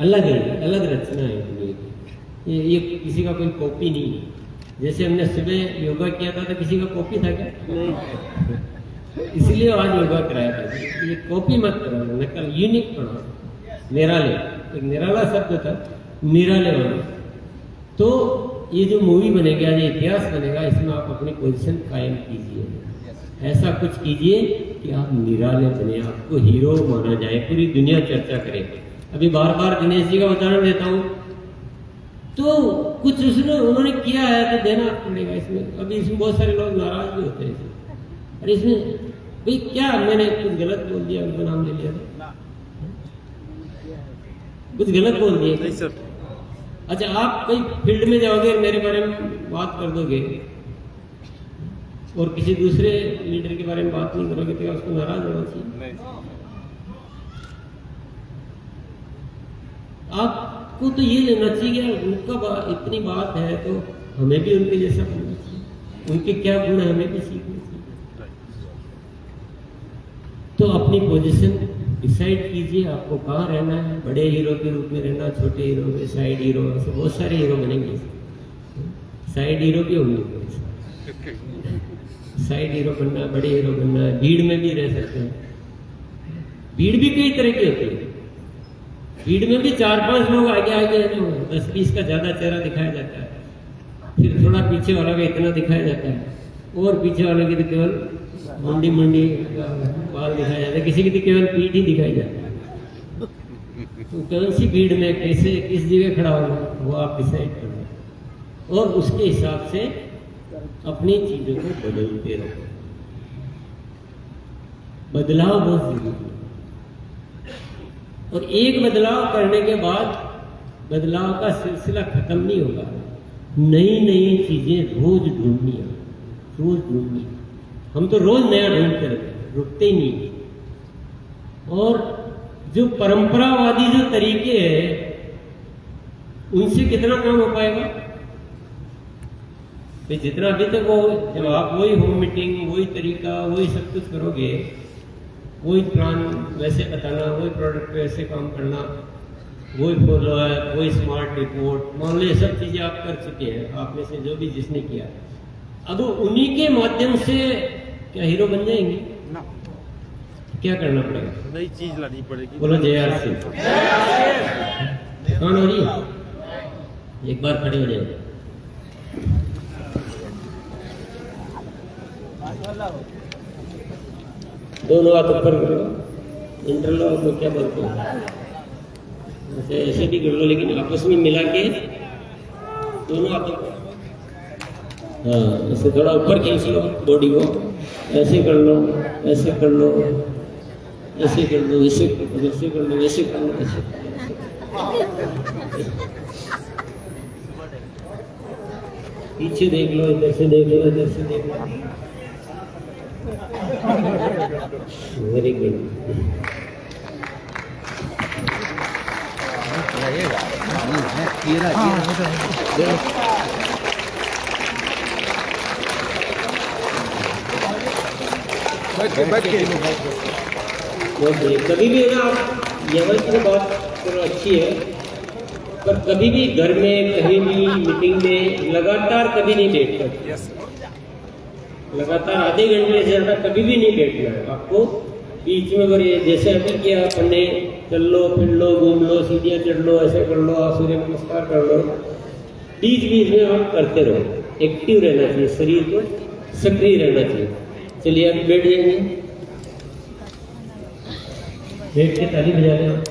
अलग है, अलग रचना है दुनिया की। ये किसी का कोई कॉपी नहीं है। जैसे हमने सुबह योगा किया था तो किसी का कॉपी था क्या? नहीं। इसलिए आज योगा कराया था। ये कॉपी मत करो, नकल, यूनिक पढ़ो। निराले, एक निराला शब्द था, निराले बनो। तो ये जो मूवी बनेगा, ये इतिहास बनेगा, इसमें आप अपनी पोजीशन कायम कीजिए। ऐसा कुछ कीजिए कि आप निराले बने, आपको हीरो माना जाए, पूरी दुनिया चर्चा करे। अभी बार बार दिनेश जी का उदाहरण देता हूँ, तो कुछ उन्होंने किया है तो देना पड़ेगा इसमें। अभी इसमें बहुत सारे लोग नाराज भी होते हैं इसमें। अरे इसमें भाई क्या मैंने कुछ गलत बोल दिया, उनका नाम ले लिया था, कुछ गलत बोल दिया? नहीं सर। अच्छा, आप कोई फील्ड में जाओगे, मेरे बारे में बात कर दोगे और किसी दूसरे लीडर के बारे में बात नहीं करोगे तो उसको नाराज होना चाहिए? आपको तो ये लेना चाहिए कि उनका इतनी बात है तो हमें भी उनके जैसा बनना चाहिए, उनके क्या गुण है हमें भी सीखना चाहिए। तो अपनी पोजीशन डिसाइड कीजिए, आपको कहाँ रहना है। बड़े हीरो के रूप में रहना, छोटे हीरो में, साइड हीरो, ऐसे बहुत सारे हीरो बनेंगे। साइड हीरो भी होंगे, साइड हीरो बनना, बड़े हीरो बनना, भीड़ में भी रह सकते हैं। भीड़ भी कई तरह की होती है। भीड़ में भी 4-5 लोग आगे आगे है, 10-20 का ज्यादा चेहरा दिखाया जाता है, फिर थोड़ा पीछे वाला का इतना दिखाया जाता है, और पीछे वाले की तो केवल मुंडी बाल दिखाया जाता है, किसी की तो केवल पीठ ही दिखाई जाता है। तो कौन सी भीड़ में कैसे किस जगह खड़ा होगा वो आप डिसाइड करना, और उसके हिसाब से अपनी चीजों को बदलते रहो। बदलाव बहुत जरूरी है, और एक बदलाव करने के बाद बदलाव का सिलसिला खत्म नहीं होगा। नई नई चीजें रोज ढूंढनी है, रोज ढूंढनी। हम तो रोज नया ढूंढते रहते हैं, रुकते ही नहीं। और जो परंपरावादी जो तरीके हैं उनसे कितना काम हो पाएगा? तो जितना अभी तक वो, जब आप वही होम मीटिंग, वही तरीका, वही सब कुछ करोगे, वही प्लान वैसे बताना, वही प्रोडक्ट पे ऐसे काम करना, वही फॉलो है, वही स्मार्ट रिपोर्ट, मान लो ये सब चीजें आप कर चुके हैं, आप में से जो भी जिसने किया। अब उन्हीं के माध्यम से क्या हीरो बन जाएंगे ना? क्या करना पड़ेगा? नई चीज लानी पड़ेगी। बोलो जय आरसी। कौन हो रही है? एक बार खड़े हो जाए। दोनों हाथ ऊपर करो, इंटरलॉक में क्या बोलते हैं, ऐसे भी कर लो, लेकिन आपस में मिला के दोनों हाथों को, हाँ, ऐसे थोड़ा ऊपर खींच लो बॉडी को, ऐसे कर लो, ऐसे कर लो, ऐसे कर लो, ऐसे कर लो, ऐसे कर लो, ऐसे कर लो, ऐसे। पीछे देख लो, इधर से देख लो, इधर से देख लो। Very good. कभी भी ना आप लेवल की बात करो, अच्छी है, पर कभी भी घर में, कहीं भी मीटिंग में लगातार कभी नहीं बैठना। लगातार आधे घंटे से ज्यादा कभी भी नहीं बैठना है आपको। बीच में अगर ये जैसे अभी किया अपने, चल लो, फिर लो, घूम लो, सीढ़ियाँ चढ़ लो, ऐसे कर लो, सूर्य नमस्कार कर लो, बीच बीच में आप करते रहो। एक्टिव रहना चाहिए, शरीर को सक्रिय रहना चाहिए। चलिए अभी बैठ जाएंगे, बैठ के ताली बजा रहे हैं।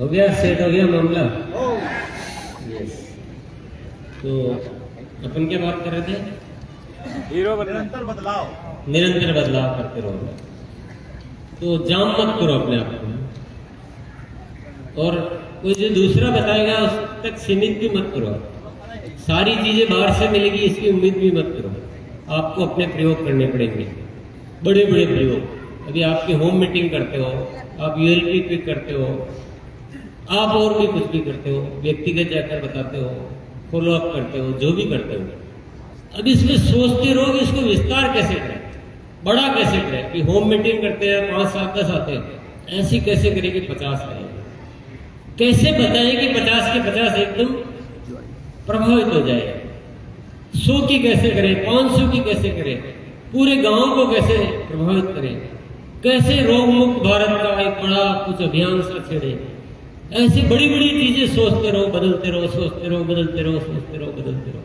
हो गया, सेट हो गया मामला। यस। तो अपन क्या बात कर रहे थे? हीरो बनना, निरंतर बदलाव करते रहो। तो जाम मत करो अपने आप को, और कोई जो दूसरा बताएगा उस तक सीमित भी मत करो। सारी चीजें बाहर से मिलेगी इसकी उम्मीद भी मत करो। आपको अपने प्रयोग करने पड़ेंगे, बड़े बड़े प्रयोग। अभी आपकी होम मीटिंग करते हो, आप यूएलपी क्विक करते हो, आप और भी कुछ भी करते हो, व्यक्तिगत जाकर बताते हो, फॉलो अप करते हो, जो भी करते हो। अब इसमें सोचते रहो कि इसको विस्तार कैसे करें, बड़ा कैसे करें। कि होम मीटिंग करते हैं 5, 7, 10 आते हैं, ऐसी कैसे करें कि 50 आए। कैसे बताएं कि 50 के 50 एकदम प्रभावित हो जाए। 100 की कैसे करें, 500 की कैसे करें, पूरे गांव को कैसे प्रभावित करें, कैसे रोग मुक्त भारत का एक बड़ा कुछ अभियान सा छेड़े। ऐसी बड़ी बड़ी चीजें सोचते रहो, बदलते रहो, सोचते रहो, बदलते रहो, सोचते रहो, बदलते रहो।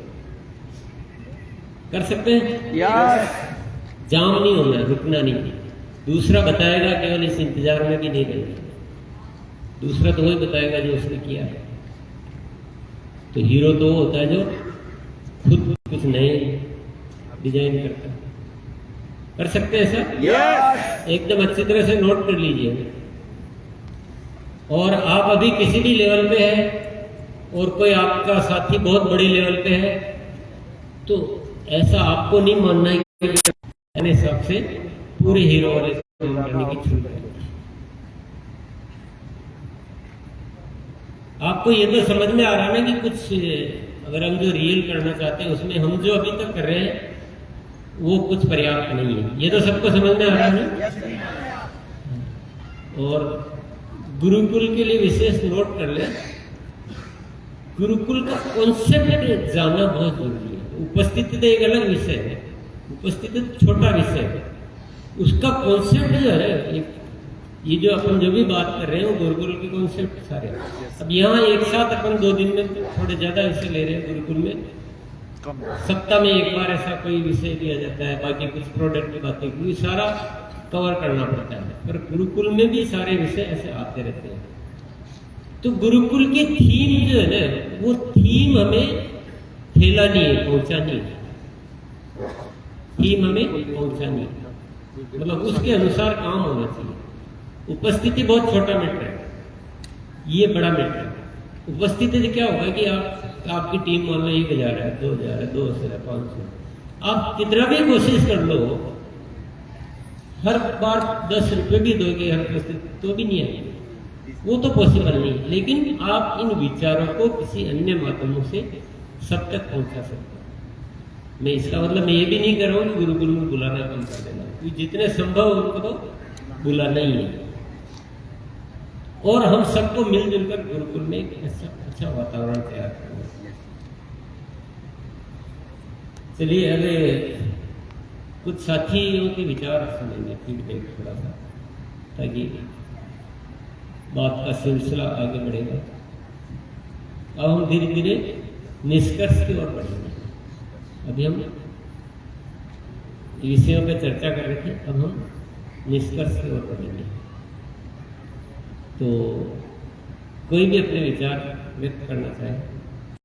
कर सकते हैं? यस। जाम नहीं होना, रुकना नहीं। दूसरा बताएगा केवल इस इंतजार में भी नहीं रहना। दूसरा तो वही बताएगा जो उसने किया है। तो हीरो तो वो होता है जो खुद कुछ नए डिजाइन करता है। कर सकते हैं सर? यस। एकदम अच्छी तरह से नोट कर लीजिए। और आप अभी किसी भी लेवल पे है और कोई आपका साथी बहुत बड़ी लेवल पे है, तो ऐसा आपको नहीं मानना है कि अपने हिसाब से पूरे हीरो वाले करने की छूट है। आपको ये तो समझ में आ रहा है ना कि कुछ अगर हम जो रियल करना चाहते हैं उसमें हम जो अभी तक कर रहे हैं वो कुछ पर्याप्त नहीं है। ये तो सबको समझ में आ रहा है ना। और गुरुकुल के लिए विशेष नोट कर ले, गुरुकुल का कॉन्सेप्ट जानना बहुत जरूरी है। उपस्थिति तो एक अलग विषय है, उपस्थिति तो छोटा विषय है। उसका कॉन्सेप्ट जो है, ये जो अपन जो भी बात कर रहे हैं वो गुरुकुल के कॉन्सेप्ट सारे। अब यहाँ एक साथ अपन 2 दिन में थोड़े ज्यादा विषय ले रहे हैं। गुरुकुल में सप्ताह में एक बार ऐसा कोई विषय दिया जाता है, बाकी कुछ प्रोडक्ट की बातें, क्योंकि सारा कवर करना पड़ता है। पर गुरुकुल में भी सारे विषय ऐसे आते रहते हैं। तो गुरुकुल की थीम जो है ना, वो थीम हमें फैलानी है, पहुंचानी है। थीम हमें पहुंचानी है, मतलब उसके अनुसार काम होना चाहिए। उपस्थिति बहुत छोटा मैटर है, ये बड़ा मैटर है। उपस्थिति से क्या होगा कि आपकी टीम मान लो 1000 है, 2000 है, 200 है, 500, आप कितना भी कोशिश कर लो, हर बार 10 रुपये भी दोगे हर उपस्थिति तो भी नहीं आएगी, वो तो पॉसिबल नहीं। लेकिन आप इन विचारों को किसी अन्य माध्यमों से सब तक पहुंचा सकते हो। मैं इसका मतलब मैं ये भी नहीं कर रहा हूँ कि गुरुकुल में बुलाना कम कर देना, जितने संभव उनको तो बुलाना ही है। और हम सबको मिलजुल कर गुरुकुल में एक अच्छा वातावरण तैयार करना। चलिए अगर कुछ साथियों के विचार सुनेंगे, फीडबैक थोड़ा सा, ताकि बात का सिलसिला आगे बढ़ेगा। अब हम धीरे धीरे निष्कर्ष की ओर बढ़ेंगे। अभी हम विषयों पर चर्चा कर रहे थे, अब हम निष्कर्ष की ओर बढ़ेंगे। तो कोई भी अपने विचार व्यक्त करना चाहे